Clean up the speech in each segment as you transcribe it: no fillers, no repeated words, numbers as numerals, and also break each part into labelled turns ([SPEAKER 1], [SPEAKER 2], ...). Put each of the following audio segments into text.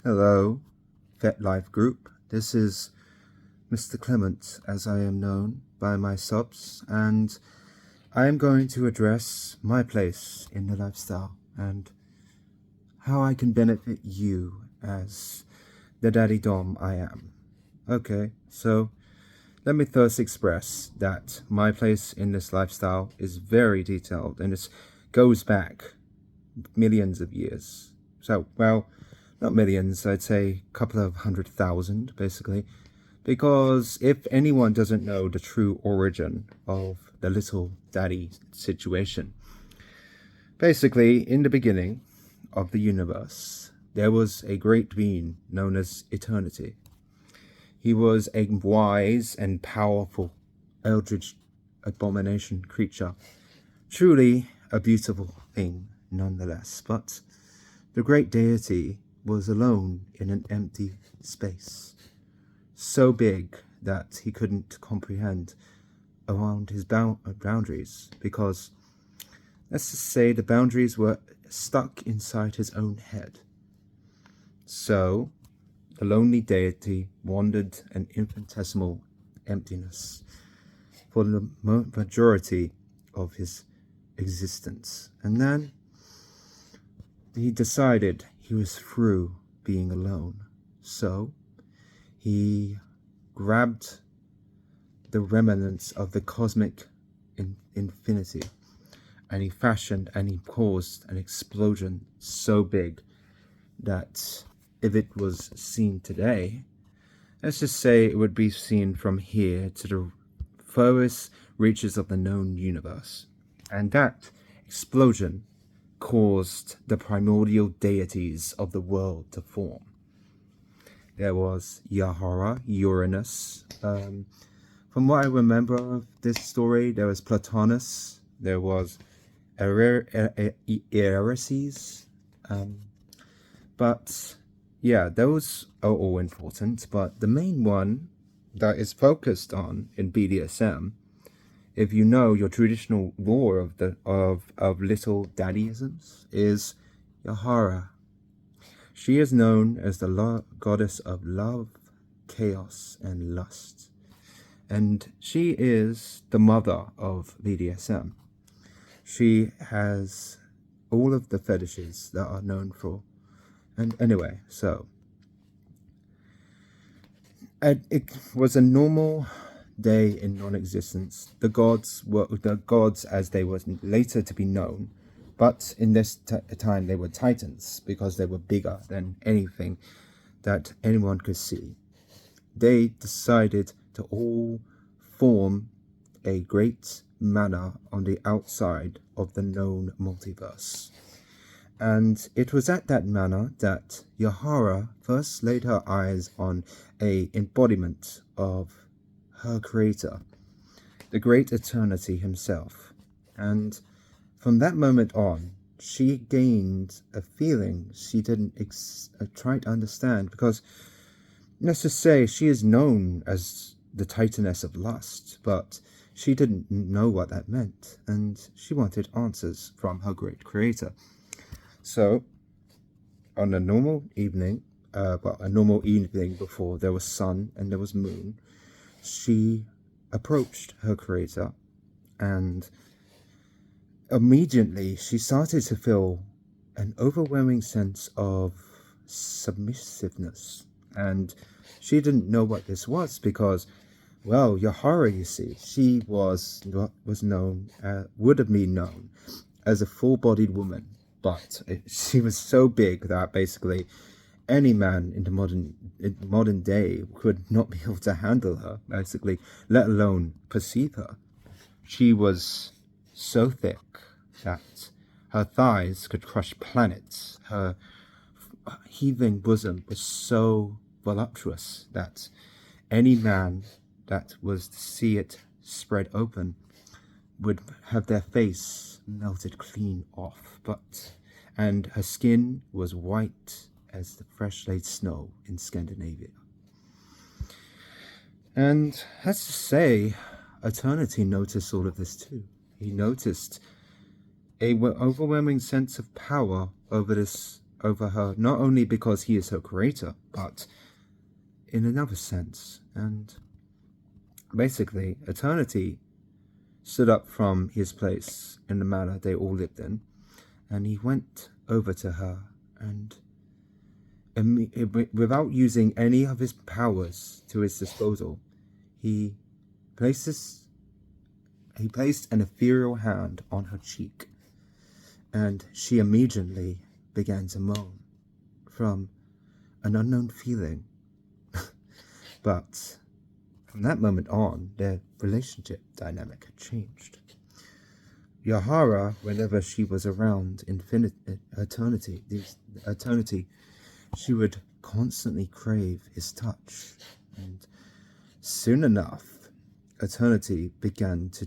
[SPEAKER 1] Hello, Vet Life Group. This is Mr. Clement, as I am known by my subs, and I am going to address my place in the lifestyle and how I can benefit you as the daddy dom I am. Okay, so let me first express that my place in this lifestyle is very detailed and it goes back millions of years. So, well, not millions, I'd say a couple of 100,000, basically. Because if anyone doesn't know the true origin of the little daddy situation, basically, in the beginning of the universe, there was a great being known as Eternity. He was a wise and powerful eldritch abomination creature. Truly a beautiful thing, nonetheless. But the great deity was alone in an empty space, so big that he couldn't comprehend around his boundaries, because let's just say the boundaries were stuck inside his own head. So the lonely deity wandered an infinitesimal emptiness for the majority of his existence, and then he decided he was through being alone. So he grabbed the remnants of the cosmic infinity, and he fashioned and he caused an explosion so big that if it was seen today, let's just say it would be seen from here to the furthest reaches of the known universe. And that explosion caused the primordial deities of the world to form. There was Yahara, Uranus. From what I remember of this story, there was Platonus, there was Ereses. But yeah, those are all important. But the main one that is focused on in BDSM, if you know your traditional lore of little daddyisms, is Yahara. She is known as the goddess of love, chaos, and lust. And she is the mother of BDSM. She has all of the fetishes that are known for. And anyway, so it was a normal day in non-existence. The gods were the gods as they were later to be known, but in this time they were titans because they were bigger than anything that anyone could see. They decided to all form a great manor on the outside of the known multiverse. And it was at that manor that Yahara first laid her eyes on a embodiment of her creator, the great Eternity himself. And from that moment on, she gained a feeling she didn't try to understand, because let's just say she is known as the Titaness of Lust, but she didn't know what that meant, and she wanted answers from her great creator. So, on a normal evening, before there was sun and there was moon, she approached her creator, and immediately she started to feel an overwhelming sense of submissiveness. And she didn't know what this was because, well, Yahara, you see, she would have been known as a full-bodied woman. But she was so big that basically any man in the modern day could not be able to handle her, basically, let alone perceive her. She was so thick that her thighs could crush planets. Her heaving bosom was so voluptuous that any man that was to see it spread open would have their face melted clean off, and her skin was white as the fresh laid snow in Scandinavia. And let's just say, Eternity noticed all of this too. He noticed a overwhelming sense of power over this over her, not only because he is her creator, but in another sense. And basically, Eternity stood up from his place in the manor they all lived in, and he went over to her, and without using any of his powers to his disposal, he placed an ethereal hand on her cheek, and she immediately began to moan from an unknown feeling. But from that moment on, their relationship dynamic had changed. Yahara, whenever she was around Eternity, she would constantly crave his touch. And soon enough, Eternity began to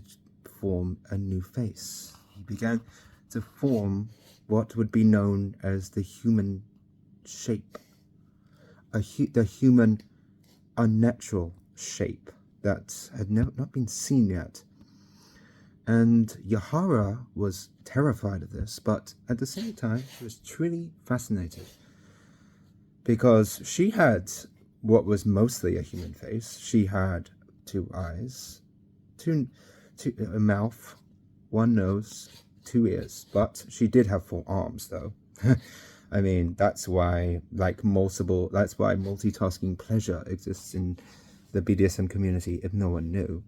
[SPEAKER 1] form a new face. He began to form what would be known as the human shape, the human unnatural shape that had not been seen yet. And Yahara was terrified of this, but at the same time, she was truly fascinated, because she had what was mostly a human face. She had 2 eyes, a mouth, 1 nose, 2 ears, but she did have 4 arms, though. I mean, that's why multitasking pleasure exists in the BDSM community, if no one knew.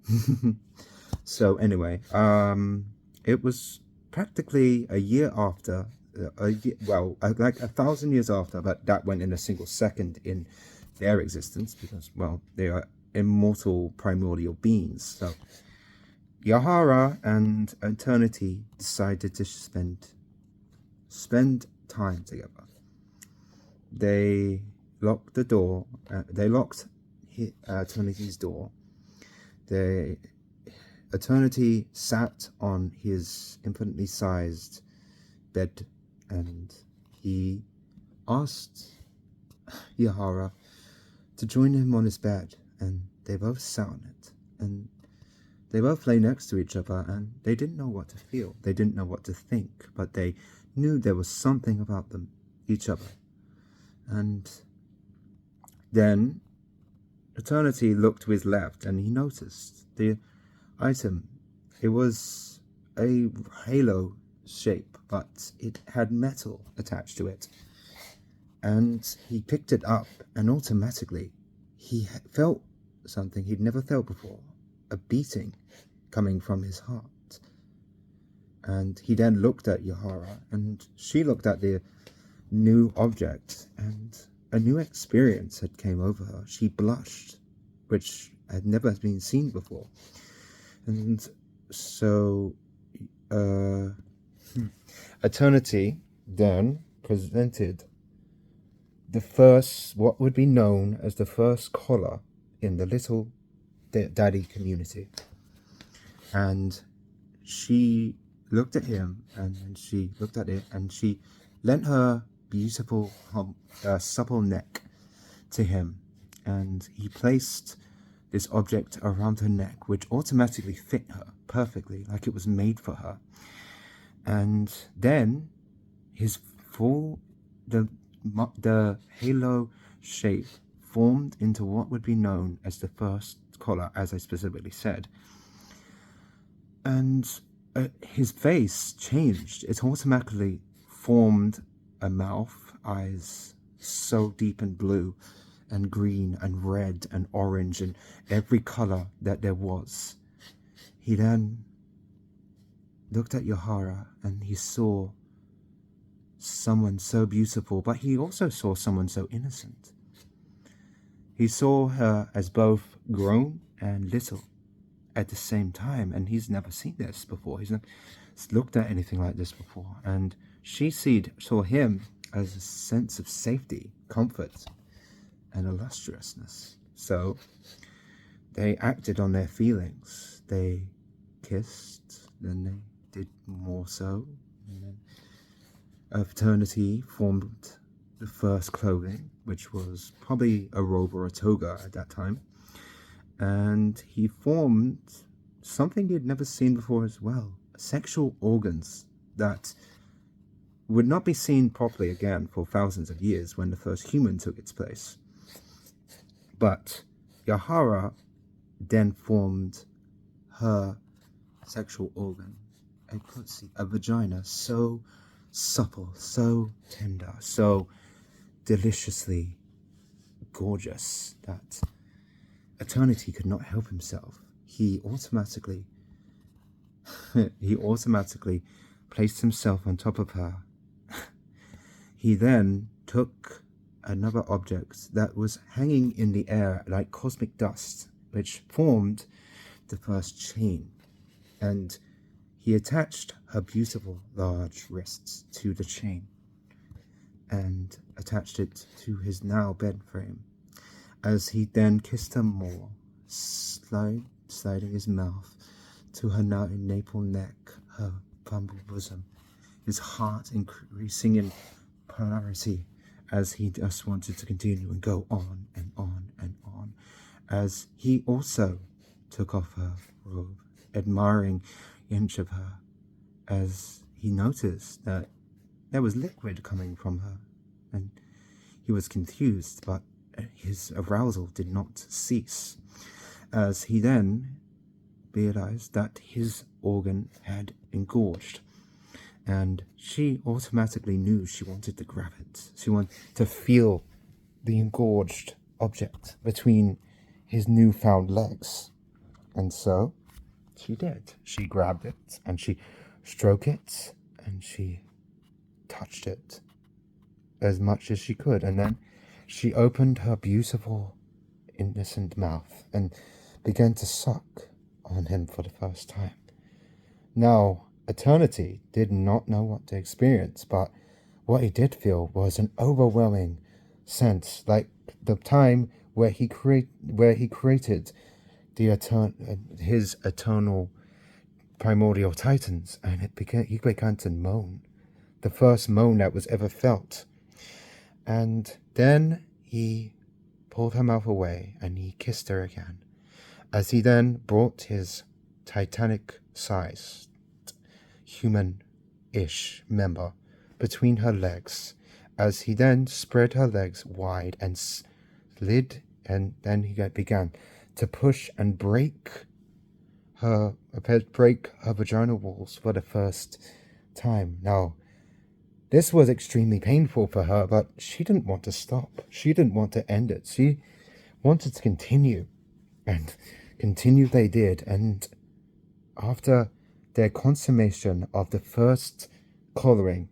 [SPEAKER 1] So anyway, it was practically a year after, like 1,000 years after, but that went in a single second in their existence, because, well, they are immortal primordial beings. So Yahara and Eternity decided to spend time together. They locked the door. They locked Eternity's door. Eternity sat on his infinitely sized bed, and he asked Yahara to join him on his bed, and they both sat on it, and they both lay next to each other, and they didn't know what to feel. They didn't know what to think, but they knew there was something about them, each other. And then Eternity looked to his left, and he noticed the item. It was a halo shape, but it had metal attached to it. And he picked it up, and automatically he felt something he'd never felt before, a beating coming from his heart. And he then looked at Yahara, and she looked at the new object, and a new experience had came over her. She blushed, which had never been seen before. And so Eternity then presented the first, what would be known as the first collar in the little daddy community. And she looked at him, and she looked at it, and she lent her beautiful supple neck to him, and he placed this object around her neck, which automatically fit her perfectly, like it was made for her. And then the halo shape formed into what would be known as the first collar, as I specifically said. And his face changed. It automatically formed a mouth, eyes so deep and blue and green and red and orange and every color that there was. He then looked at Yahara, and he saw someone so beautiful, but he also saw someone so innocent. He saw her as both grown and little at the same time, and he's never seen this before. He's never looked at anything like this before. And she saw him as a sense of safety, comfort, and illustriousness. So they acted on their feelings. They kissed, then they did more so. And then Eternity formed the first clothing, which was probably a robe or a toga at that time. And he formed something he'd never seen before as well, sexual organs that would not be seen properly again for thousands of years when the first human took its place. But Yahara then formed her sexual organ, a pussy, a vagina, so supple, so tender, so deliciously gorgeous that Eternity could not help himself. He automatically placed himself on top of her. He then took another object that was hanging in the air like cosmic dust, which formed the first chain, and he attached her beautiful large wrists to the chain and attached it to his now bed frame, as he then kissed her more, sliding his mouth to her now nape neck, her plumble bosom, his heart increasing in polarity as he just wanted to continue and go on and on and on, as he also took off her robe, admiring each of her, as he noticed that there was liquid coming from her, and he was confused, but his arousal did not cease, as he then realized that his organ had engorged, and she automatically knew she wanted to grab it. She wanted to feel the engorged object between his newfound legs, and so she did. She grabbed it, and she stroked it, and she touched it as much as she could, and then she opened her beautiful, innocent mouth and began to suck on him for the first time. Now, Eternity did not know what to experience, but what he did feel was an overwhelming sense, like the time where he created his eternal primordial titans, and he began to moan, the first moan that was ever felt. And then he pulled her mouth away and he kissed her again, as he then brought his Titanic-sized, human-ish member between her legs, as he then spread her legs wide and slid, and then he began to push and break her vaginal walls for the first time. Now, this was extremely painful for her, but she didn't want to stop. She didn't want to end it. She wanted to continue, and continue they did. And after their consummation of the first coloring,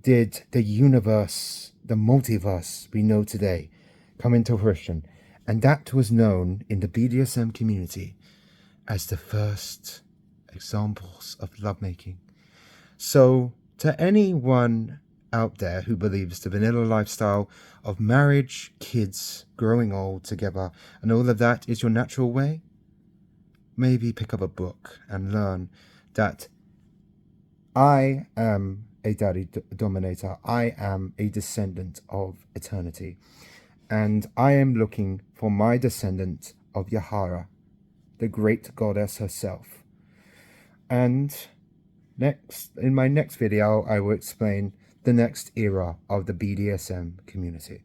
[SPEAKER 1] did the universe, the multiverse we know today, come into fruition. And that was known in the BDSM community as the first examples of lovemaking. So, to anyone out there who believes the vanilla lifestyle of marriage, kids, growing old together, and all of that is your natural way, maybe pick up a book and learn that I am a daddy dominator. I am a descendant of Eternity. And I am looking for my descendant of Yahara, the great goddess herself. And in my next video, I will explain the next era of the BDSM community.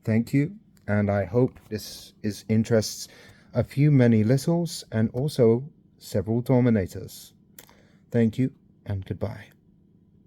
[SPEAKER 1] Thank you, and I hope this interests a few many littles and also several dominators. Thank you, and goodbye.